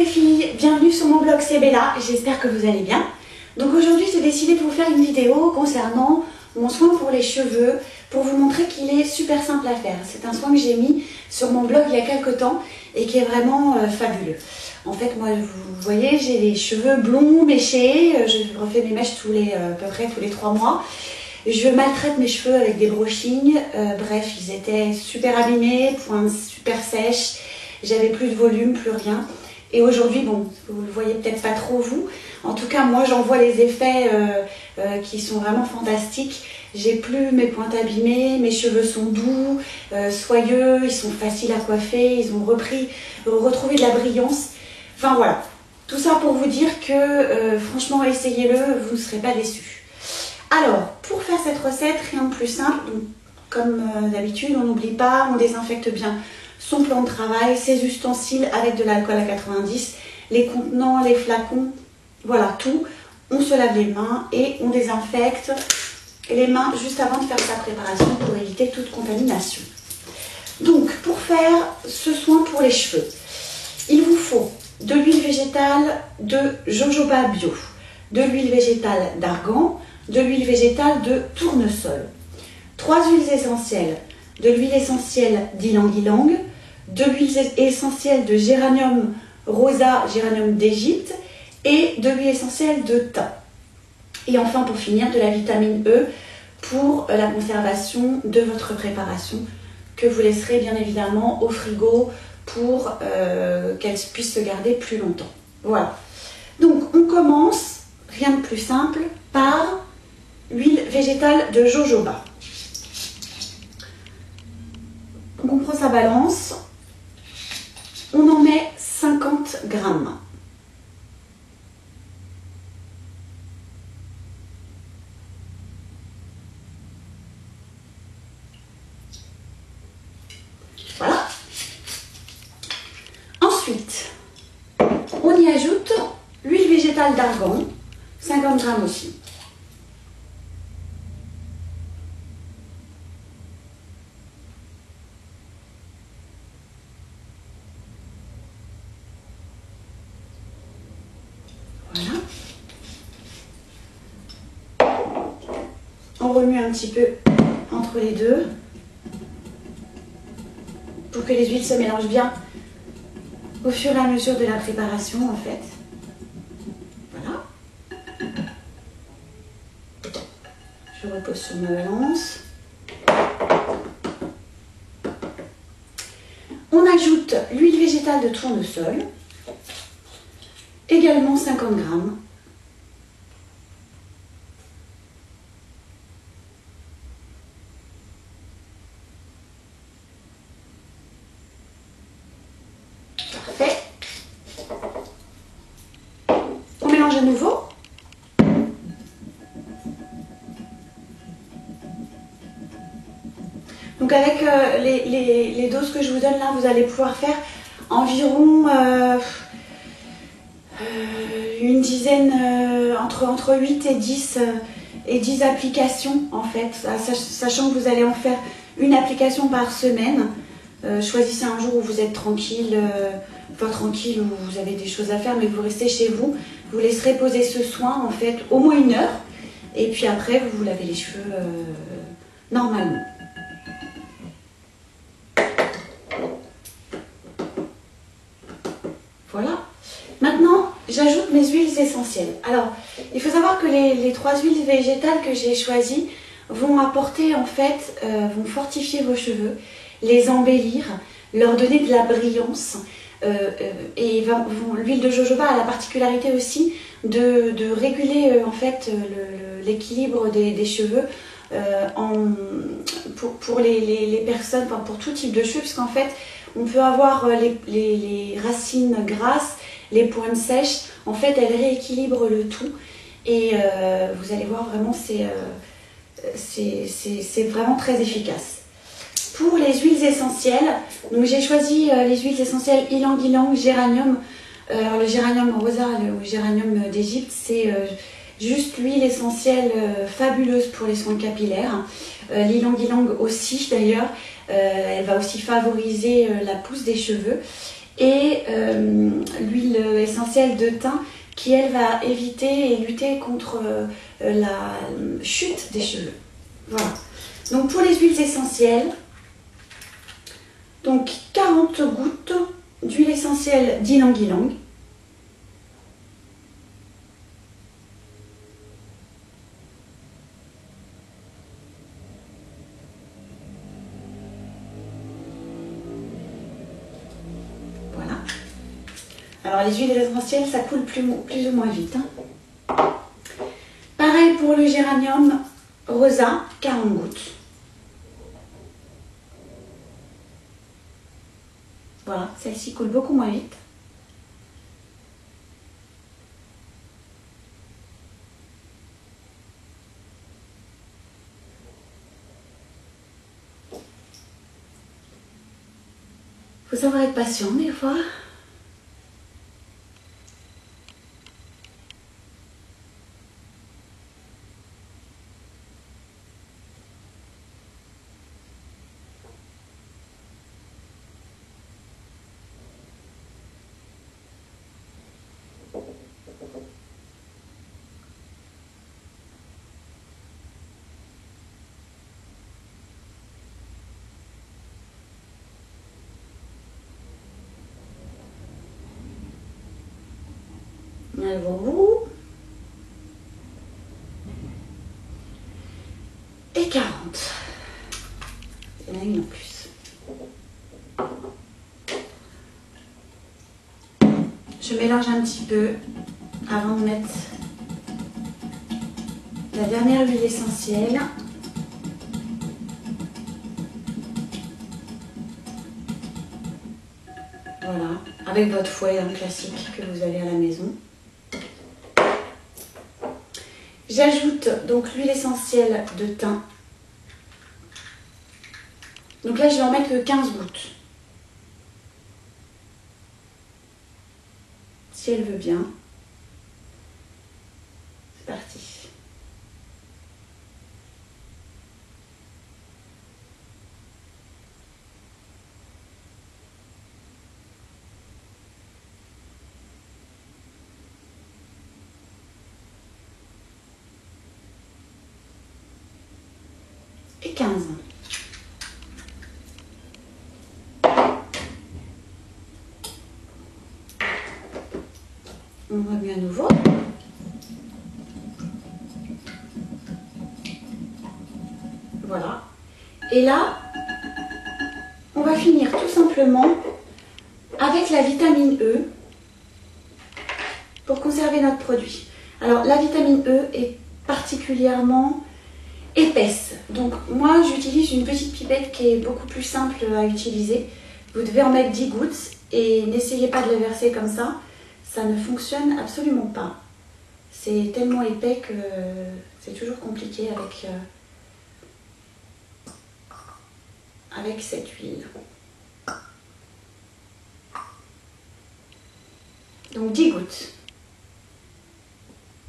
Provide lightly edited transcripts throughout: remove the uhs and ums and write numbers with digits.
les filles, bienvenue sur mon blog, c'est Bella, j'espère que vous allez bien. Donc aujourd'hui j'ai décidé de vous faire une vidéo concernant mon soin pour les cheveux, pour vous montrer qu'il est super simple à faire. C'est un soin que j'ai mis sur mon blog il y a quelques temps et qui est vraiment fabuleux. En fait moi vous voyez j'ai les cheveux blonds, méchés, je refais mes mèches à peu près tous les 3 mois. Je maltraite mes cheveux avec des brushings, bref ils étaient super abîmés, pointes super sèches, j'avais plus de volume, plus rien. Et aujourd'hui, bon, vous le voyez peut-être pas trop vous, en tout cas moi j'en vois les effets qui sont vraiment fantastiques. J'ai plus mes pointes abîmées, mes cheveux sont doux, soyeux, ils sont faciles à coiffer, ils ont retrouvé de la brillance. Enfin voilà, tout ça pour vous dire que franchement essayez-le, vous ne serez pas déçus. Alors, pour faire cette recette, rien de plus simple, donc, comme d'habitude, on n'oublie pas, on désinfecte bien son plan de travail, ses ustensiles avec de l'alcool à 90, les contenants, les flacons, voilà tout. On se lave les mains et on désinfecte les mains juste avant de faire sa préparation pour éviter toute contamination. Donc pour faire ce soin pour les cheveux, il vous faut de l'huile végétale de jojoba bio, de l'huile végétale d'argan, de l'huile végétale de tournesol, 3 huiles essentielles, de l'huile essentielle d'ylang-ylang, de l'huile essentielle de géranium rosa, géranium d'Égypte et de l'huile essentielle de thym. Et enfin pour finir de la vitamine E pour la conservation de votre préparation que vous laisserez bien évidemment au frigo pour qu'elle puisse se garder plus longtemps. Voilà. Donc on commence, rien de plus simple, par l'huile végétale de jojoba. Donc on prend sa balance, on en met 50 grammes. Voilà. Ensuite, on y ajoute l'huile végétale d'argan, 50 grammes aussi. Voilà. On remue un petit peu entre les deux pour que les huiles se mélangent bien au fur et à mesure de la préparation en fait. Voilà. Je repose sur ma balance. On ajoute l'huile végétale de tournesol, également 50 grammes. Parfait. On mélange à nouveau. Donc avec les doses que je vous donne là, vous allez pouvoir faire environ une dizaine, entre 8 et 10 applications en fait, sachant que vous allez en faire une application par semaine. Choisissez un jour où vous êtes tranquille, où vous avez des choses à faire, mais vous restez chez vous. Vous laisserez poser ce soin en fait au moins 1 heure, et puis après vous vous lavez les cheveux normalement. Voilà. Maintenant, j'ajoute mes huiles essentielles. Alors, il faut savoir que les 3 huiles végétales que j'ai choisies vont apporter en fait, vont fortifier vos cheveux, les embellir, leur donner de la brillance. Et l'huile de jojoba a la particularité aussi de réguler en fait l'équilibre des cheveux pour les personnes, enfin, pour tout type de cheveux, parce qu'en fait on peut avoir les racines grasses, les pointes sèches, en fait elle rééquilibre le tout et vous allez voir vraiment c'est vraiment très efficace. Pour les huiles essentielles, donc j'ai choisi les huiles essentielles ylang-ylang, géranium. Alors le géranium rosa, le géranium d'Égypte, c'est juste l'huile essentielle fabuleuse pour les soins capillaires. L'ylang-ylang aussi d'ailleurs, elle va aussi favoriser la pousse des cheveux. et l'huile essentielle de thym qui elle va éviter et lutter contre la chute des cheveux. Voilà. Donc pour les huiles essentielles, donc 40 gouttes d'huile essentielle d'ylang-ylang. Voilà. Alors les huiles essentielles, ça coule plus ou moins vite, hein. Pareil pour le géranium rosa, 40 gouttes. Voilà, celle-ci coule beaucoup moins vite. Faut savoir être patient des fois. On arrive au bout. Et 40. Il y en a une en plus. Je mélange un petit peu avant de mettre la dernière huile essentielle. Voilà, avec votre fouet classique que vous avez à la maison. J'ajoute donc l'huile essentielle de thym. Donc là, je vais en mettre que 15 gouttes. Si elle veut bien. C'est parti. Et 15. On remue à nouveau. Voilà. Et là, on va finir tout simplement avec la vitamine E pour conserver notre produit. Alors, la vitamine E est particulièrement épaisse. Donc, moi, j'utilise une petite pipette qui est beaucoup plus simple à utiliser. Vous devez en mettre 10 gouttes et n'essayez pas de le verser comme ça. Ça ne fonctionne absolument pas. C'est tellement épais que c'est toujours compliqué avec cette huile. Donc 10 gouttes.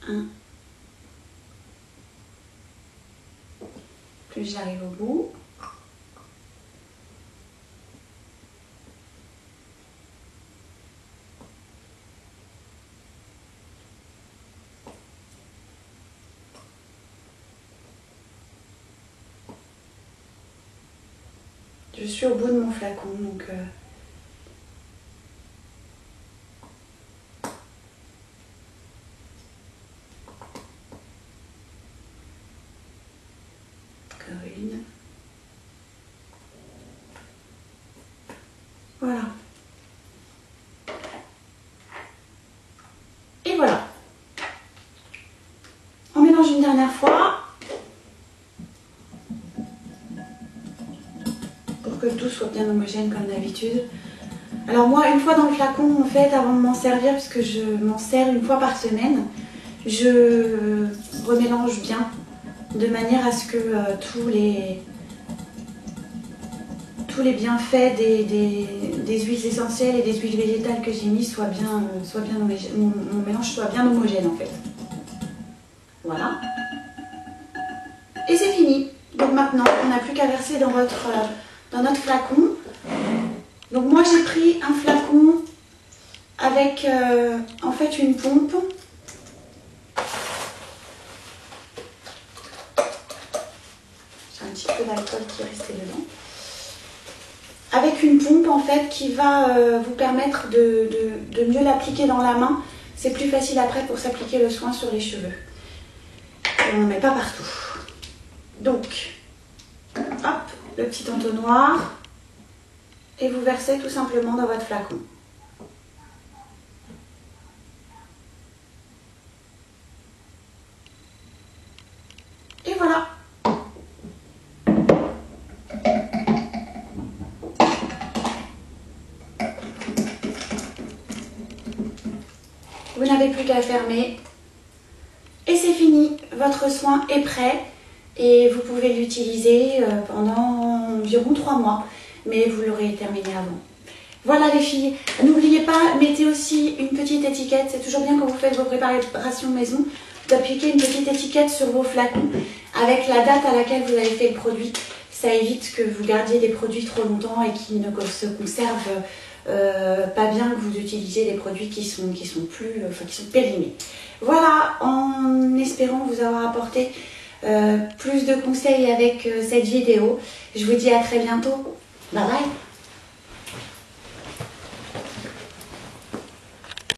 1. Plus j'arrive au bout. Je suis au bout de mon flacon, donc encore une. Voilà. Et voilà. On mélange une dernière fois. Que tout soit bien homogène comme d'habitude. Alors moi, une fois dans le flacon, en fait, avant de m'en servir, puisque je m'en sers une fois par semaine, je remélange bien, de manière à ce que tous les bienfaits des huiles essentielles et des huiles végétales que j'ai mis soient bien homogènes, mon mélange soit bien homogène en fait. Voilà. Et c'est fini. Donc maintenant, on n'a plus qu'à verser dans notre flacon. Donc moi j'ai pris un flacon avec en fait une pompe. J'ai un petit peu d'alcool qui est resté dedans. Avec une pompe en fait qui va vous permettre de mieux l'appliquer dans la main. C'est plus facile après pour s'appliquer le soin sur les cheveux. Et on n'en met pas partout. Donc, hop, le petit entonnoir. Et vous versez tout simplement dans votre flacon. Et voilà. Vous n'avez plus qu'à fermer. Et c'est fini. Votre soin est prêt. Et vous pouvez l'utiliser pendant environ 3 mois. Mais vous l'aurez terminé avant. Voilà les filles. N'oubliez pas, mettez aussi une petite étiquette. C'est toujours bien quand vous faites vos préparations maison d'appliquer une petite étiquette sur vos flacons avec la date à laquelle vous avez fait le produit. Ça évite que vous gardiez des produits trop longtemps et qu'ils ne se conservent pas bien, que vous utilisiez des produits qui sont périmés. Voilà, en espérant vous avoir apporté plus de conseils avec cette vidéo. Je vous dis à très bientôt. Bye bye.